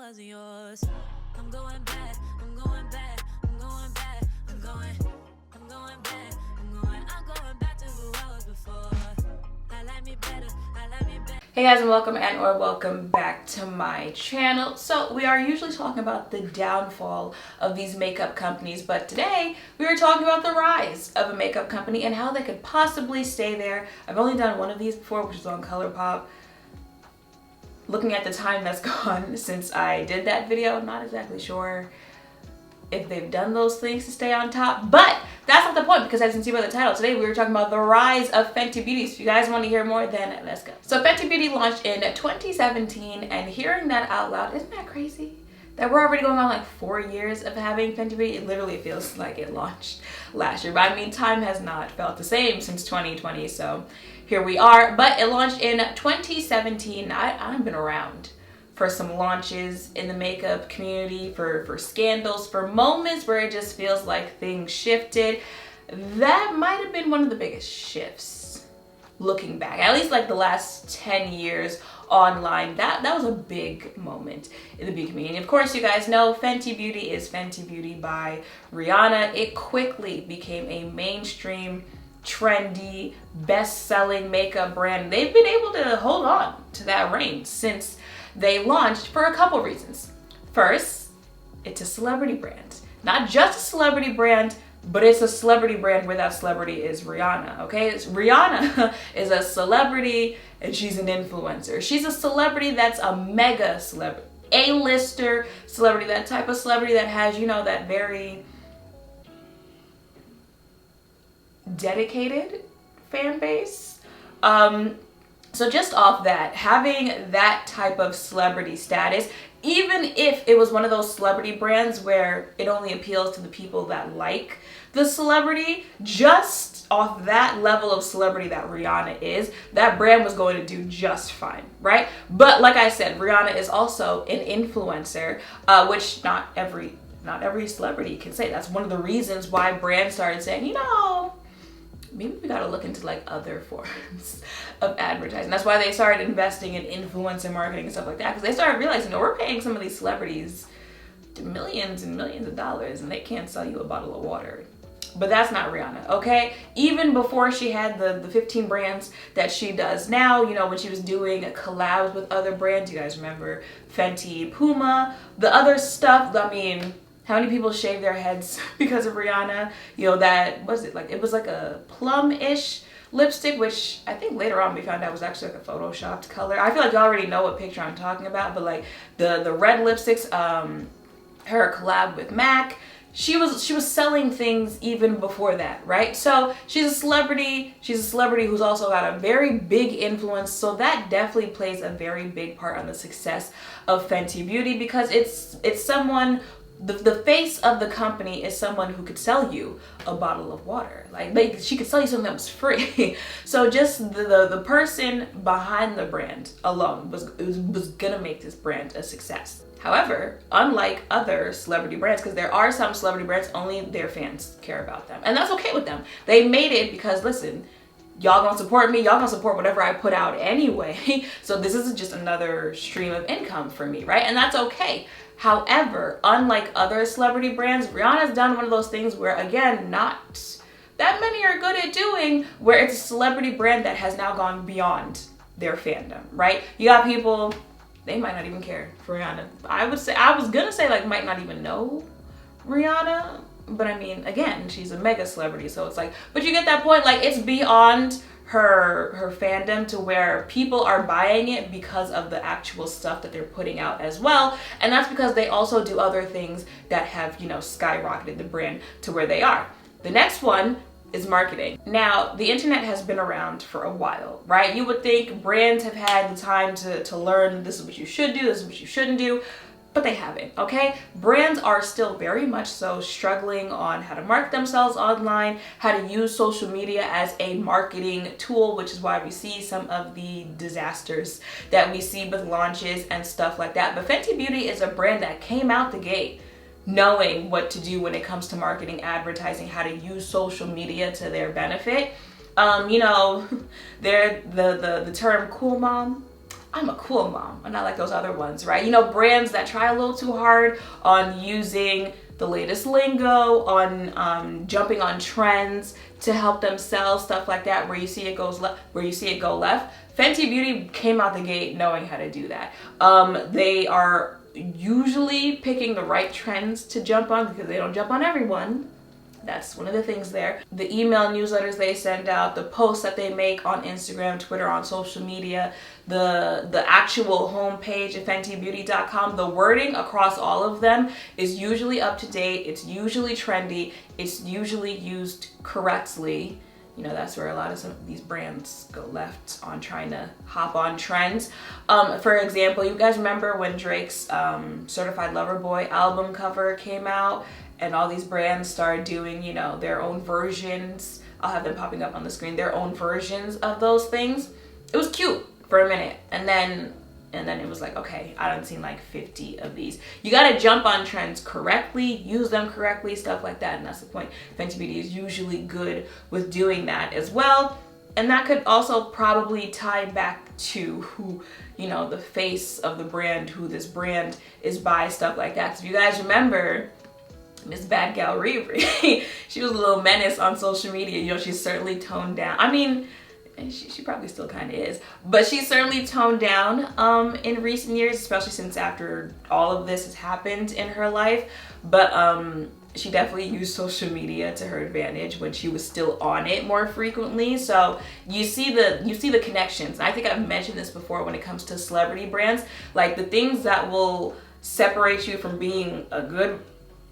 wasn't yours. I'm going back, I'm going back, I'm going back, I'm going back, I'm going back to who I was before. I like me better, I like me better. Hey guys, and welcome back to my channel. So we are usually talking about the downfall of these makeup companies, but today we are talking about the rise of a makeup company and how they could possibly stay there. I've only done one of these before, which is on ColourPop. Looking at the time that's gone since I did that video, I'm not exactly sure if they've done those things to stay on top, but that's not the point, because as you can see by the title, today we were talking about the rise of Fenty Beauty. So if you guys want to hear more, then let's go. So Fenty Beauty launched in 2017, and hearing that out loud, isn't that crazy? That we're already going on like 4 years of having Fenty Beauty. It literally feels like it launched last year, but I mean, time has not felt the same since 2020, so here we are. But it launched in 2017. I've been around for some launches in the makeup community, for scandals, for moments where it just feels like things shifted. That might have been one of the biggest shifts looking back, at least like the last 10 years online. That was a big moment in the beauty community. And of course, you guys know Fenty Beauty is Fenty Beauty by Rihanna. It quickly became a mainstream, trendy, best-selling makeup brand. They've been able to hold on to that reign since they launched for a couple reasons. First, it's a celebrity brand. Not just a celebrity brand, but it's a celebrity brand where that celebrity is Rihanna, okay? Rihanna is a celebrity and she's an influencer. She's a celebrity that's a mega celebrity, A-lister celebrity, that type of celebrity that has, you know, that very dedicated fan base. So just off that, having that type of celebrity status, even if it was one of those celebrity brands where it only appeals to the people that like the celebrity, just off that level of celebrity that Rihanna is, that brand was going to do just fine, right? But like I said, Rihanna is also an influencer, which not every celebrity can say. That's one of the reasons why brands started saying, you know, maybe we gotta look into like other forms of advertising. That's why they started investing in influencer marketing and stuff like that, because they started realizing, you know, we're paying some of these celebrities millions and millions of dollars and they can't sell you a bottle of water. But that's not Rihanna, okay? Even before she had the 15 brands that she does now, you know, when she was doing collabs with other brands, you guys remember Fenty, Puma, the other stuff. I mean, how many people shave their heads because of Rihanna? You know, that, was it like, it was like a plum-ish lipstick, which I think later on we found out was actually like a photoshopped color. I feel like you already know what picture I'm talking about, but like the red lipsticks, her collab with MAC, she was selling things even before that, right? So she's a celebrity who's also got a very big influence, so that definitely plays a very big part on the success of Fenty Beauty, because it's someone, the face of the company is someone who could sell you a bottle of water. Like she could sell you something that was free. So just the person behind the brand alone was gonna make this brand a success. However, unlike other celebrity brands, because there are some celebrity brands only their fans care about them, and that's okay with them. They made it because, listen, y'all gonna support me, y'all gonna support whatever I put out anyway. So this is just another stream of income for me, right? And that's okay. However, unlike other celebrity brands, Rihanna's done one of those things where, again, not that many are good at doing, where it's a celebrity brand that has now gone beyond their fandom, right? You got people, they might not even care for Rihanna. I was gonna say like might not even know Rihanna, but I mean, again, she's a mega celebrity, so it's like, but you get that point, like it's beyond her fandom to where people are buying it because of the actual stuff that they're putting out as well. And that's because they also do other things that have, you know, skyrocketed the brand to where they are. The next one is marketing. Now, the internet has been around for a while, right? You would think brands have had the time to learn this is what you should do, this is what you shouldn't do, but they haven't, okay? Brands are still very much so struggling on how to market themselves online, how to use social media as a marketing tool, which is why we see some of the disasters that we see with launches and stuff like that. But Fenty Beauty is a brand that came out the gate knowing what to do when it comes to marketing, advertising, how to use social media to their benefit. You know, they're the term cool mom. I'm a cool mom. I'm not like those other ones, right? You know, brands that try a little too hard on using the latest lingo, on jumping on trends to help themselves, stuff like that, where you see it goes left, where you see it go left. Fenty Beauty came out the gate knowing how to do that. They are usually picking the right trends to jump on because they don't jump on everyone. That's one of the things there. The email newsletters they send out, the posts that they make on Instagram, Twitter, on social media, the actual homepage of fentybeauty.com, the wording across all of them is usually up to date, it's usually trendy, it's usually used correctly. You know, that's where a lot of some of these brands go left on trying to hop on trends. For example, you guys remember when Drake's Certified Lover Boy album cover came out? And all these brands started doing, you know, their own versions. I'll have them popping up on the screen, their own versions of those things. It was cute for a minute. And then it was like, okay, I done seen like 50 of these. You gotta jump on trends correctly, use them correctly, stuff like that. And that's the point. Fenty Beauty is usually good with doing that as well. And that could also probably tie back to who, you know, the face of the brand, who this brand is by, stuff like that. So if you guys remember, Miss Bad Gal Riri, she was a little menace on social media. You know, she's certainly toned down. I mean, she probably still kind of is, but she's certainly toned down in recent years, especially since after all of this has happened in her life. But she definitely used social media to her advantage when she was still on it more frequently. So you see the connections. I think I've mentioned this before when it comes to celebrity brands, like the things that will separate you from being a good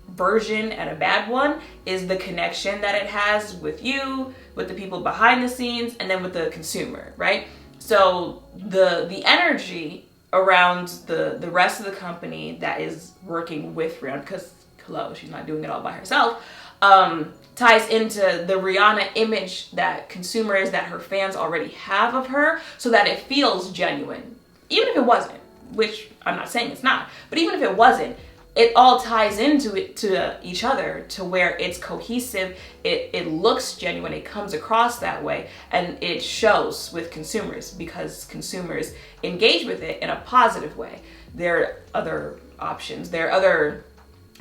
version and a bad one is the connection that it has with you, with the people behind the scenes, and then with the consumer, right? So the energy around the rest of the company that is working with Rihanna, because hello, she's not doing it all by herself, ties into the Rihanna image that consumers, that her fans already have of her, so that it feels genuine. Even if it wasn't, which I'm not saying it's not, but even if it wasn't, it all ties into it, to each other, to where it's cohesive, it looks genuine, it comes across that way, and it shows with consumers because consumers engage with it in a positive way. There are other options, there are other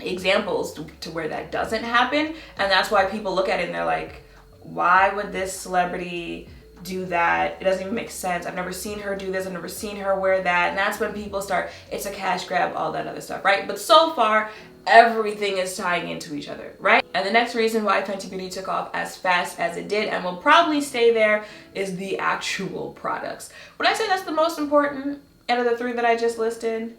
examples to where that doesn't happen, and that's why people look at it and they're like, why would this celebrity do that? It doesn't even make sense. I've never seen her do this. I've never seen her wear that. And that's when people start, it's a cash grab, all that other stuff, right? But so far, everything is tying into each other, right? And the next reason why Fenty Beauty took off as fast as it did and will probably stay there is the actual products. Would I say that's the most important out of the three that I just listed?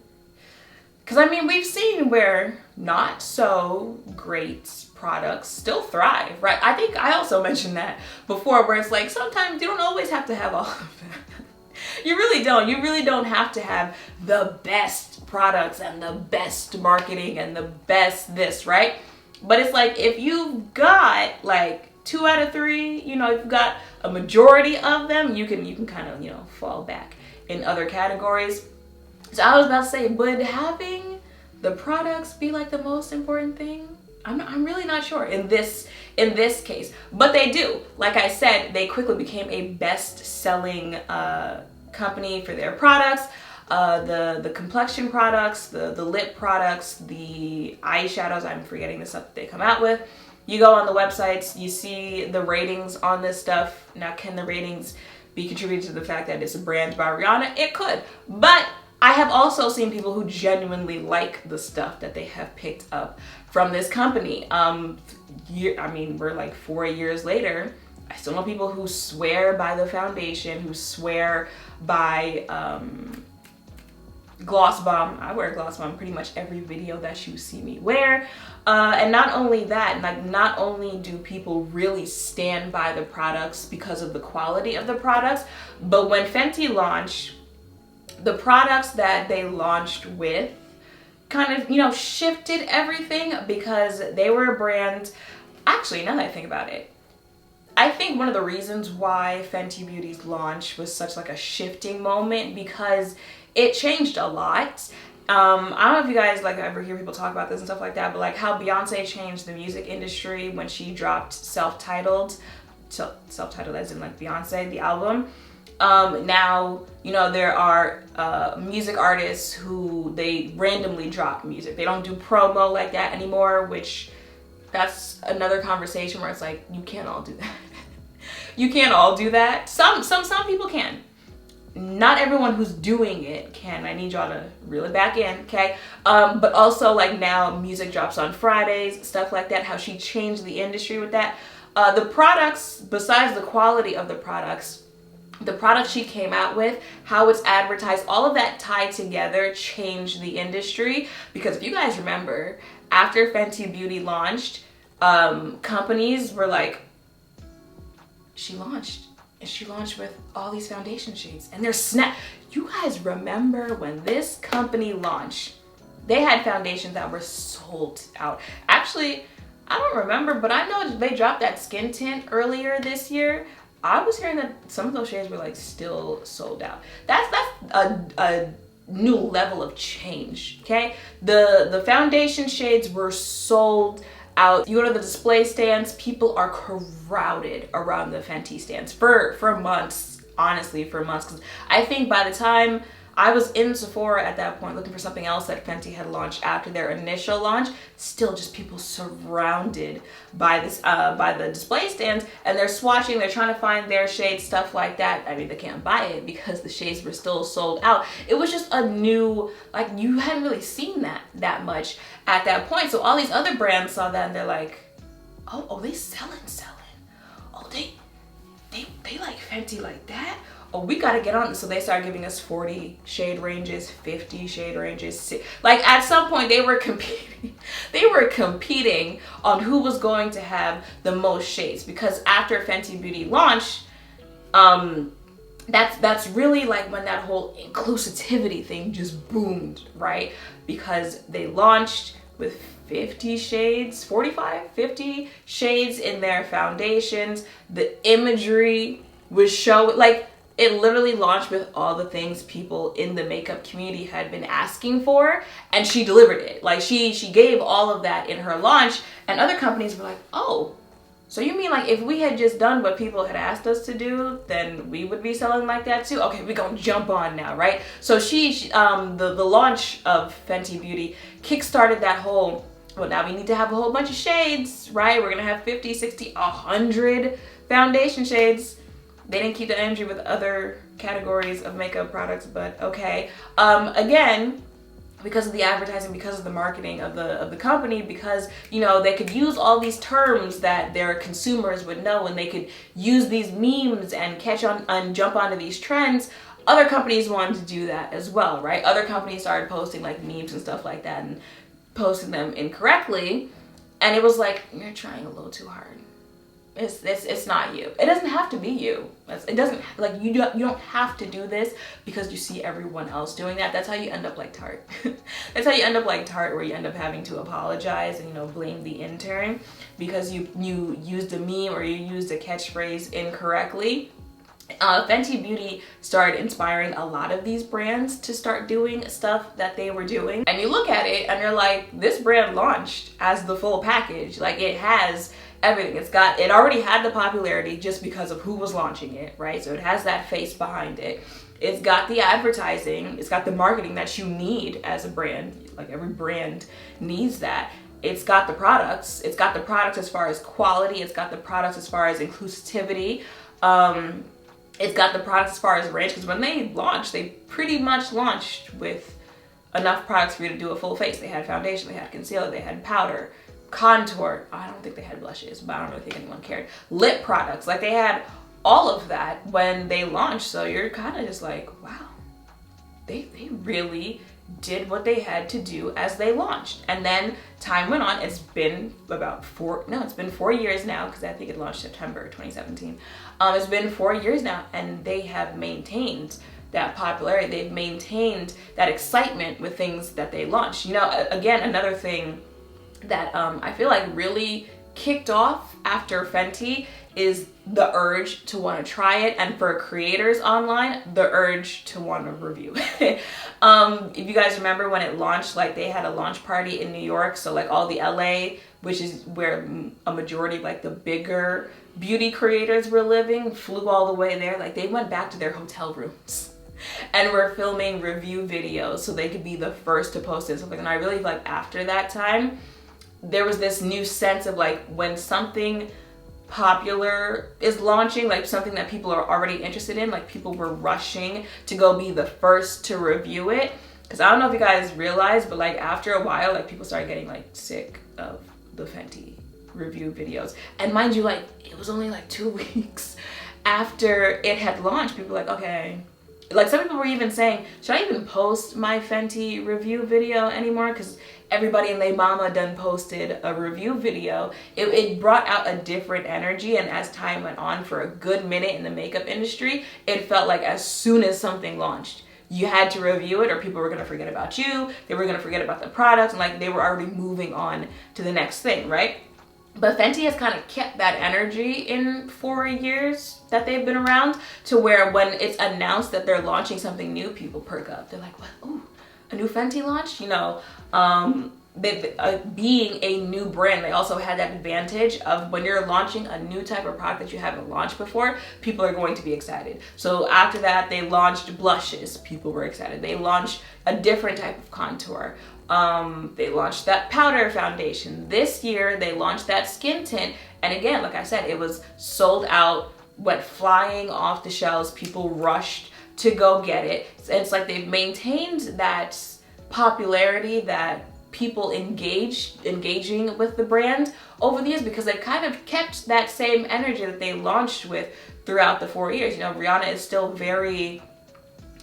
Because I mean, we've seen where not so great products still thrive, right? I think I also mentioned that before, where it's like sometimes you don't always have to have all of that. You really don't. You really don't have to have the best products and the best marketing and the best this, right? But it's like if you've got like 2 out of 3, you know, if you've got a majority of them, you can kind of, you know, fall back in other categories. So I was about to say, but having the products be like the most important thing, I'm really not sure in this case, but they do. Like I said, they quickly became a best-selling company for their products. The complexion products, the lip products, the eyeshadows, I'm forgetting the stuff that they come out with. You go on the websites, you see the ratings on this stuff. Now, can the ratings be contributed to the fact that it's a brand by Rihanna? It could, but I have also seen people who genuinely like the stuff that they have picked up from this company. I mean, we're like 4 years later. I still know people who swear by the foundation, who swear by Gloss Bomb. I wear Gloss Bomb pretty much every video that you see me wear. And not only that, like not only do people really stand by the products because of the quality of the products, but when Fenty launched, the products that they launched with kind of, you know, shifted everything because they were a brand. Actually, now that I think about it, I think one of the reasons why Fenty Beauty's launch was such like a shifting moment because it changed a lot. I don't know if you guys like ever hear people talk about this and stuff like that, but like how Beyonce changed the music industry when she dropped self-titled as in like Beyonce, the album. Now, you know, there are music artists who they randomly drop music. They don't do promo like that anymore, which that's another conversation where it's like, you can't all do that. You can't all do that. Some people can. Not everyone who's doing it can. I need y'all to reel it back in, okay? But also, like, now music drops on Fridays, stuff like that, how she changed the industry with that. The products, besides the quality of the products she came out with, how it's advertised, all of that tied together changed the industry. Because if you guys remember, after Fenty Beauty launched, companies were like, she launched with all these foundation shades and they're You guys remember when this company launched, they had foundations that were sold out. Actually, I don't remember, but I know they dropped that skin tint earlier this year. I was hearing that some of those shades were like still sold out. That's a new level of change, okay? The foundation shades were sold out. You go to the display stands, people are crowded around the Fenty stands for months, honestly, for months. 'Cause I think by the time I was in Sephora at that point looking for something else that Fenty had launched after their initial launch, still just people surrounded by this by the display stands, and they're swatching, they're trying to find their shade, stuff like that. I mean, they can't buy it because the shades were still sold out. It was just a new, like, you hadn't really seen that much at that point. So all these other brands saw that and they're like, oh, they selling. Oh, they like Fenty like that? Oh, we gotta get on this. So they started giving us 40 shade ranges, 50 shade ranges. Like, at some point they were competing. They were competing on who was going to have the most shades, because after Fenty Beauty launched, that's really like when that whole inclusivity thing just boomed, right? Because they launched with 50 shades, 45, 50 shades in their foundations. The imagery was like, it literally launched with all the things people in the makeup community had been asking for, and she delivered it. Like, she gave all of that in her launch, and other companies were like, oh, so you mean like if we had just done what people had asked us to do, then we would be selling like that too? Okay, we're gonna jump on now, right? So the launch of Fenty Beauty kickstarted that whole, well, now we need to have a whole bunch of shades, right? We're gonna have 50, 60, 100 foundation shades. They didn't keep the energy with other categories of makeup products, but okay. Again, because of the advertising, because of the marketing of the company, because, you know, they could use all these terms that their consumers would know, and they could use these memes and catch on and jump onto these trends. Other companies wanted to do that as well, right? Other companies started posting like memes and stuff like that and posting them incorrectly, and it was like, you're trying a little too hard. It's not you. It doesn't have to be you. It doesn't, like, you don't have to do this because you see everyone else doing that. That's how you end up like Tarte. That's how you end up like Tarte, where you end up having to apologize and, you know, blame the intern because you used a meme or you used a catchphrase incorrectly. Fenty Beauty started inspiring a lot of these brands to start doing stuff that they were doing. And you look at it and you're like, this brand launched as the full package. Like, it has everything. It already had the popularity just because of who was launching it, right? So it has that face behind it. It's got the advertising, it's got the marketing that you need as a brand. Like, every brand needs that. It's got the products. It's got the products as far as quality. It's got the products as far as inclusivity. It's got the products as far as range, because when they launched, they pretty much launched with enough products for you to do a full face. They had foundation, they had concealer, they had powder, contour. I don't think they had blushes, but I don't really think anyone cared. Lip products, like, they had all of that when they launched. So you're kind of just like, wow, they really did what they had to do as they launched. And then time went on. It's been it's been 4 years now, because I think it launched September 2017. It's been 4 years now, and they have maintained that popularity. They've maintained that excitement with things that they launched. You know, again, another thing that I feel like really kicked off after Fenty is the urge to want to try it, and for creators online, the urge to want to review. If you guys remember when it launched, like, they had a launch party in New York, so like all the LA, which is where a majority of like the bigger beauty creators were living flew all the way there. Like, they went back to their hotel rooms and were filming review videos so they could be the first to post it. So like, and I really feel like after that time, there was this new sense of like, when something popular is launching, like something that people are already interested in, like people were rushing to go be the first to review it. Because I don't know if you guys realize, but like after a while, like people started getting like sick of the Fenty review videos. And mind you, like it was only like 2 weeks after it had launched. People were like, okay. Like some people were even saying, should I even post my Fenty review video anymore? Because everybody and their mama done posted a review video. It brought out a different energy, and as time went on, for a good minute in the makeup industry, it felt like as soon as something launched, you had to review it or people were gonna forget about you, they were gonna forget about the product, and like they were already moving on to the next thing, right? But Fenty has kind of kept that energy in 4 years that they've been around, to where when it's announced that they're launching something new, people perk up. They're like, what? Ooh, a new Fenty launch? You know, being a new brand, they also had that advantage of when you're launching a new type of product that you haven't launched before, people are going to be excited. So after that, they launched blushes. People were excited. They launched a different type of contour. They launched that powder foundation. This year, they launched that skin tint. And again, like I said, it was sold out, went flying off the shelves. People rushed to go get it. It's like they've maintained that popularity, that people engaging with the brand over the years, because they kind of kept that same energy that they launched with throughout the 4 years. You know, Rihanna is still very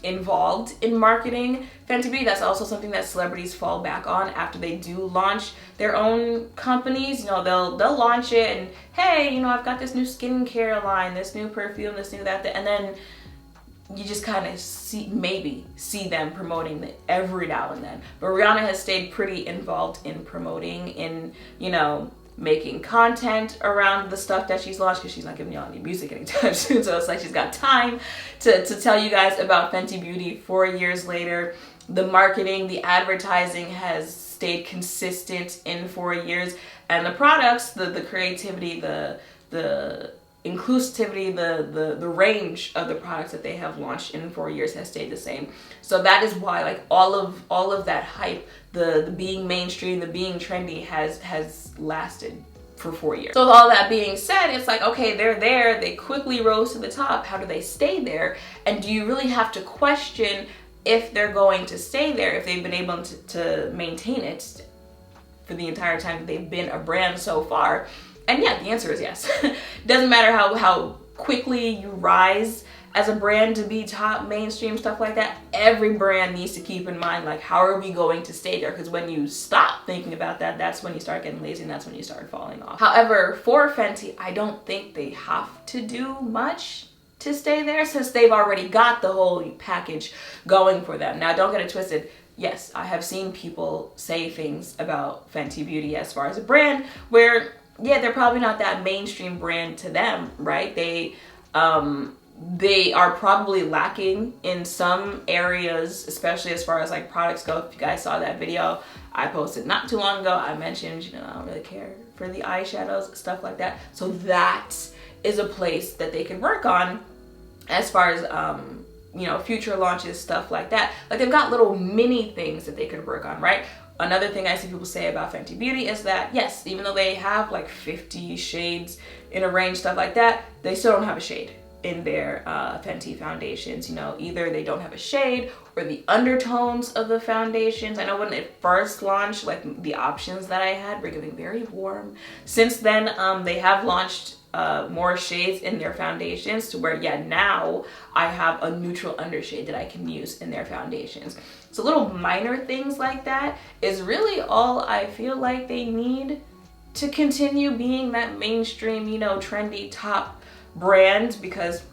involved in marketing Fenty Beauty. That's also something that celebrities fall back on after they do launch their own companies. You know, they'll launch it and, hey, you know, I've got this new skincare line, this new perfume, this new that, and then you just kind of see them promoting it every now and then. But Rihanna has stayed pretty involved in promoting, in, you know, making content around the stuff that she's launched, because she's not giving y'all any music anytime soon. So it's like she's got time to tell you guys about Fenty Beauty 4 years later. The marketing, the advertising has stayed consistent in 4 years. And the products, the creativity, the inclusivity, the range of the products that they have launched in 4 years has stayed the same. So that is why, like, all of that hype, the being mainstream, the being trendy has lasted for 4 years. So with all that being said, it's like, okay, they're there, they quickly rose to the top. How do they stay there? And do you really have to question if they're going to stay there, if they've been able to maintain it for the entire time that they've been a brand so far? And yeah, the answer is yes. Doesn't matter how quickly you rise as a brand to be top mainstream, stuff like that. Every brand needs to keep in mind, like, how are we going to stay there? Because when you stop thinking about that, that's when you start getting lazy, and that's when you start falling off. However, for Fenty, I don't think they have to do much to stay there, since they've already got the whole package going for them. Now, don't get it twisted. Yes, I have seen people say things about Fenty Beauty as far as a brand where, yeah, they're probably not that mainstream brand to them, right? They are probably lacking in some areas, especially as far as like products go. If you guys saw that video I posted not too long ago, I mentioned, you know, I don't really care for the eyeshadows, stuff like that. So that is a place that they can work on as far as, you know, future launches, stuff like that. Like, they've got little mini things that they could work on, right? Another thing I see people say about Fenty Beauty is that, yes, even though they have like 50 shades in a range, stuff like that, they still don't have a shade in their Fenty foundations. You know, either they don't have a shade or the undertones of the foundations. I know when it first launched, like, the options that I had were giving very warm. Since then, they have launched more shades in their foundations, to where, yeah, now I have a neutral undershade that I can use in their foundations. So little minor things like that is really all I feel like they need to continue being that mainstream, you know, trendy top brand, because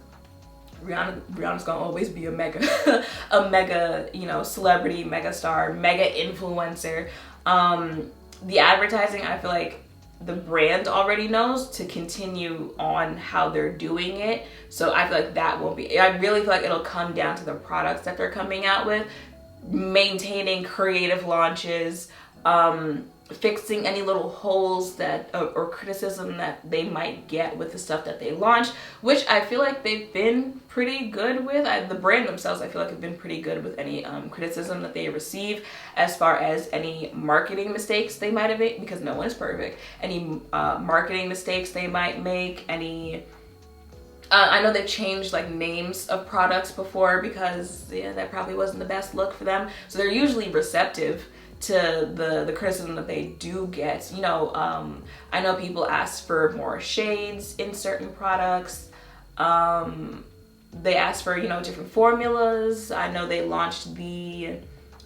Rihanna's gonna always be a mega, you know, celebrity, mega star, mega influencer. The advertising, I feel like the brand already knows to continue on how they're doing it. So I feel like that won't be, I really feel like it'll come down to the products that they're coming out with, maintaining creative launches, fixing any little holes that or criticism that they might get with the stuff that they launch, which I feel like they've been pretty good with. The brand themselves, I feel like, have been pretty good with any criticism that they receive, as far as any marketing mistakes they might have made, because no one is perfect. Any marketing mistakes they might make, any I know they've changed like names of products before, because yeah, that probably wasn't the best look for them. So they're usually receptive to the criticism that they do get. You know, I know people ask for more shades in certain products. They ask for, you know, different formulas. I know they launched the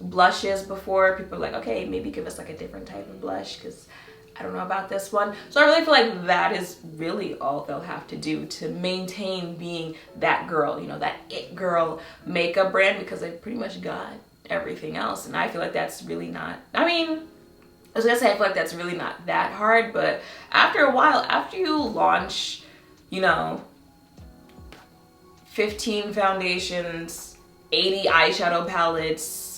blushes before. People are like, okay, maybe give us like a different type of blush, because I don't know about this one. So I really feel like that is really all they'll have to do to maintain being that girl, you know, that it girl makeup brand, because they pretty much got everything else. And I feel like that's really not, I mean, I was gonna say I feel like that's really not that hard, but after a while, after you launch, you know, 15 foundations, 80 eyeshadow palettes,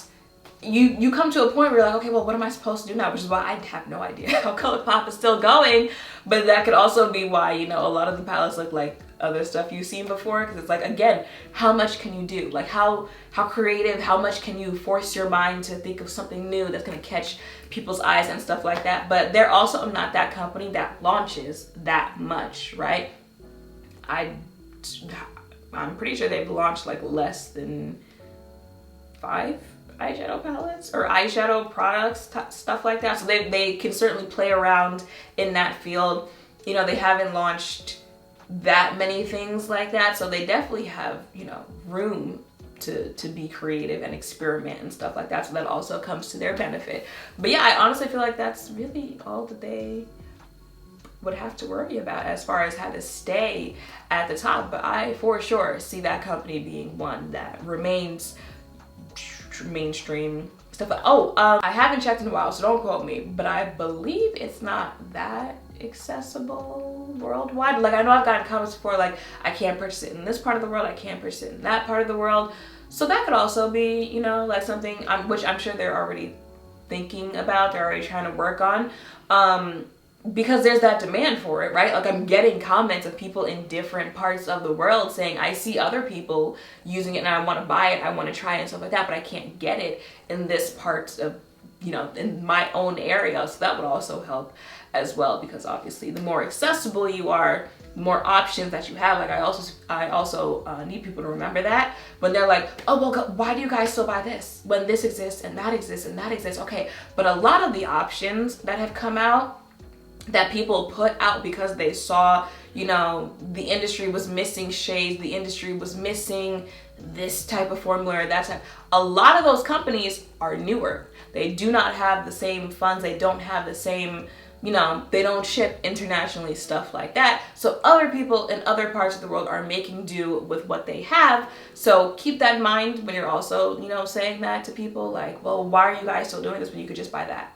you come to a point where you're like, okay, well, what am I supposed to do now? Which is why I have no idea how ColourPop is still going. But that could also be why, you know, a lot of the palettes look like other stuff you've seen before, because it's like, again, how much can you do? Like how creative, how much can you force your mind to think of something new that's gonna catch people's eyes and stuff like that. But they're also not that company that launches that much, right? I'm pretty sure they've launched like less than 5 eyeshadow palettes or eyeshadow products, stuff like that. So they can certainly play around in that field. You know, they haven't launched that many things like that, so they definitely have, you know, room to be creative and experiment and stuff like that. So that also comes to their benefit. But yeah, I honestly feel like that's really all that they would have to worry about as far as how to stay at the top. But I for sure see that company being one that remains mainstream stuff. I haven't checked in a while, so don't quote me, but I believe it's not that accessible worldwide. Like, I know I've gotten comments before like, I can't purchase it in this part of the world, I can't purchase it in that part of the world. So that could also be, you know, like something which I'm sure they're already thinking about, they're already trying to work on, because there's that demand for it, right? Like, I'm getting comments of people in different parts of the world saying, I see other people using it and I want to buy it, I want to try it and stuff like that, but I can't get it in this part of, you know, in my own area. So that would also help as well, because obviously the more accessible you are, the more options that you have. Like, I also need people to remember that when they're like, oh, well, why do you guys still buy this when this exists and that exists and that exists? Okay, but a lot of the options that have come out that people put out because they saw, you know, the industry was missing shades, the industry was missing this type of formula or that type. A lot of those companies are newer. They do not have the same funds. They don't have the same, you know, they don't ship internationally, stuff like that. So other people in other parts of the world are making do with what they have. So keep that in mind when you're also, you know, saying that to people, like, well, why are you guys still doing this when you could just buy that?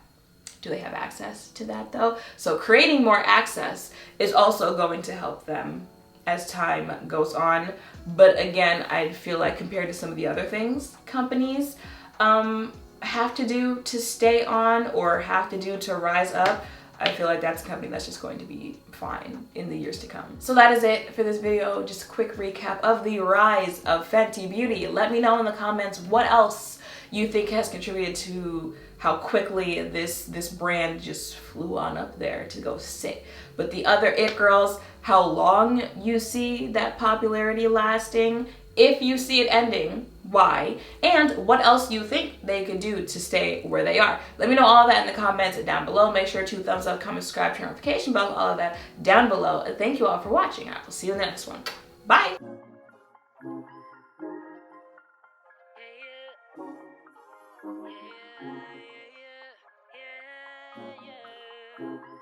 Do they have access to that though? So creating more access is also going to help them as time goes on. But again, I feel like compared to some of the other things companies have to do to stay on or have to do to rise up, I feel like that's a company that's just going to be fine in the years to come. So that is it for this video. Just a quick recap of the rise of Fenty Beauty. Let me know in the comments what else you think has contributed to how quickly this brand just flew on up there to go sit. But the other it girls, how long you see that popularity lasting, if you see it ending, why, and what else you think they could do to stay where they are. Let me know all of that in the comments down below. Make sure to thumbs up, comment, subscribe, turn notification bell, all of that down below. And thank you all for watching. I will see you in the next one. Bye. Yeah, yeah, yeah, yeah, yeah.